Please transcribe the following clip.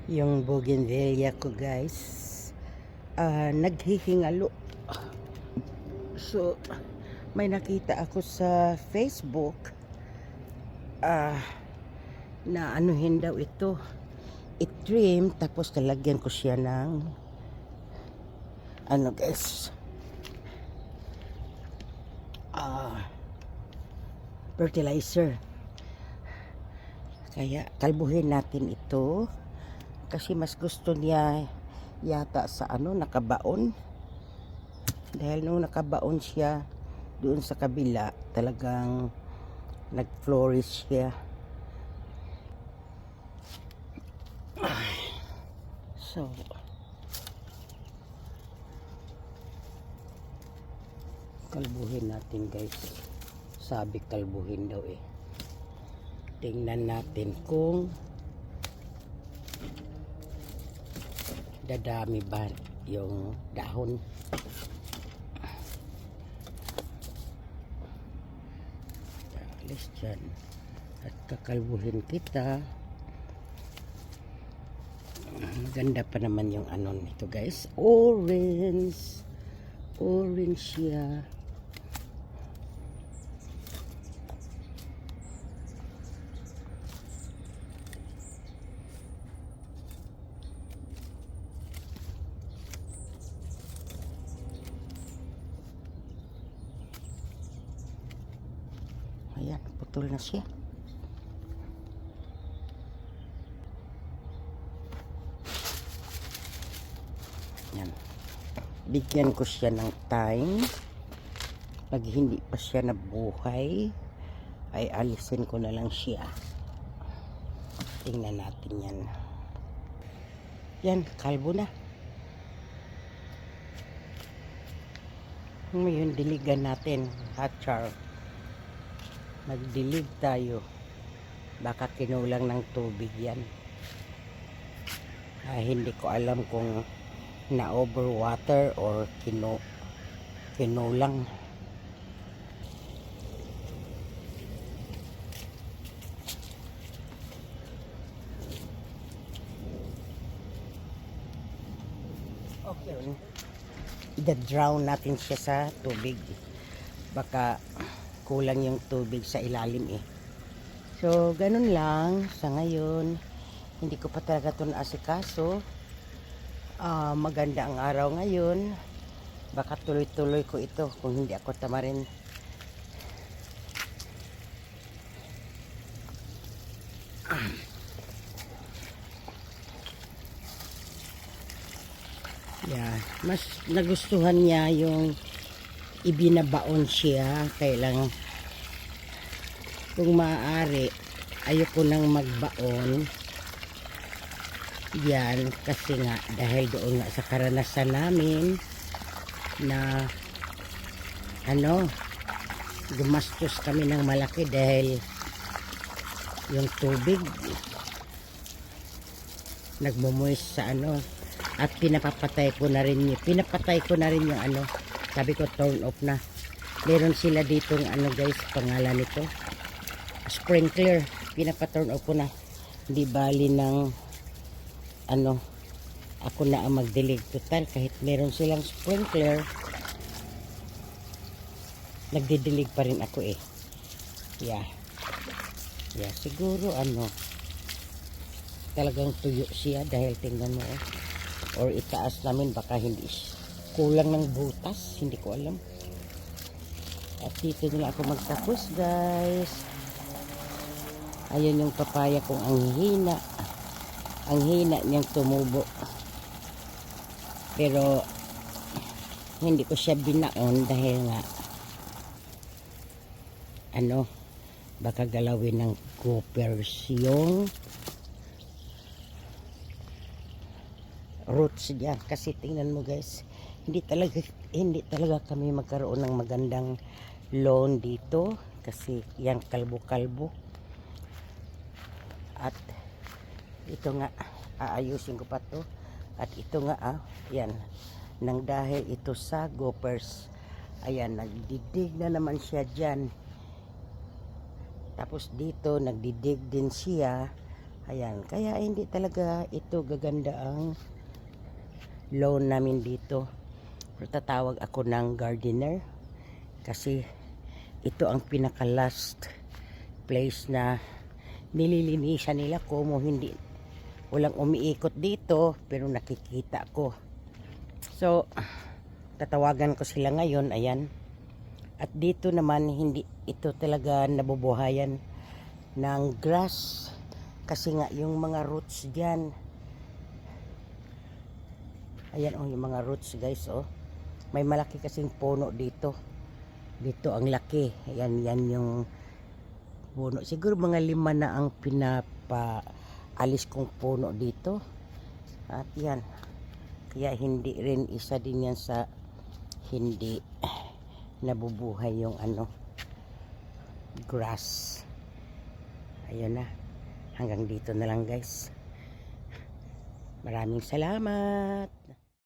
Yung bougainvillea ko guys, naghihingalo. So may nakita ako sa Facebook na anuhin daw ito, i-trim, tapos talagyan ko siya ng ano guys, fertilizer. Kaya kalbuhin natin ito kasi mas gusto niya yata sa nakabaon. Dahil nung nakabaon siya doon sa kabila, talagang nag-flourish siya. So kalbuhin natin guys. Sabi kalbuhin daw eh. Tingnan natin kung dadami ba yung dahon. Alis dyan. At kakalbuhin kita. Maganda pa naman yung nito guys. Orange. Orange siya. Ayan, putol na siya. Yan. Bigyan ko siya ng time. Pag hindi pa siya nabuhay, ay alisin ko na lang siya. Tingnan natin yan. Yan, kalbo na. Ngayon, diligan natin. Hot char. Magdilig tayo. Baka kinulang ng tubig yan. Hindi ko alam kung na overwater or kinulang. Okay. I-drown natin siya sa tubig. Baka kulang yung tubig sa ilalim eh. So, ganun lang sa ngayon. Hindi ko pa talaga ito naasikaso. Maganda ang araw ngayon. Baka tuloy-tuloy ko ito kung hindi ako tamarin. Yeah, mas nagustuhan niya yung ibinabaon siya. Kailang kung maaari ayoko nang magbaon yan kasi nga dahil doon nga sa karanasan namin na gumastos kami ng malaki dahil yung tubig nagmumoist sa at pinapatay ko na rin yung sabi ko turn off na. Meron sila ditong guys, pangalan nito sprinkler, pinapaturn off ko na. Hindi bali ng ako na ang magdilig. Total kahit meron silang sprinkler, nagdidilig pa rin ako eh. Yeah, siguro talagang tuyo siya dahil tingnan mo or itaas namin, baka hindi kulang ng butas, hindi ko alam. At dito nila ako magtapos guys. Ayun yung papaya kong ang hina niyang tumubo, pero hindi ko siya binaon dahil nga baka galawin ng gophers yung roots niya. Kasi tingnan mo guys, hindi talaga kami magkaroon ng magandang lawn dito kasi yan kalbo-kalbo. At ito nga, aayusin ko pa to. At ito nga yan, nang dahil ito sa gophers, ayan, nagdidig na naman siya dyan. Tapos dito nagdidig din siya Ayan, kaya hindi talaga ito gaganda ang lawn namin dito. Pero tatawag ako ng gardener kasi ito ang pinaka last place na nililinisan nila kung hindi walang umiikot dito, pero nakikita ko. So tatawagan ko sila ngayon. Ayan, at dito naman hindi ito talaga nabubuhayan ng grass kasi nga yung mga roots diyan. Ayan oh, yung mga roots guys oh. May malaki kasing puno dito. Dito ang laki. Ayan, yan yung puno. Siguro mga 5 na ang pinapaalis kong puno dito. At yan. Kaya hindi rin isa din yan sa hindi nabubuhay yung ano, grass. Ayun na. Hanggang dito na lang guys. Maraming salamat.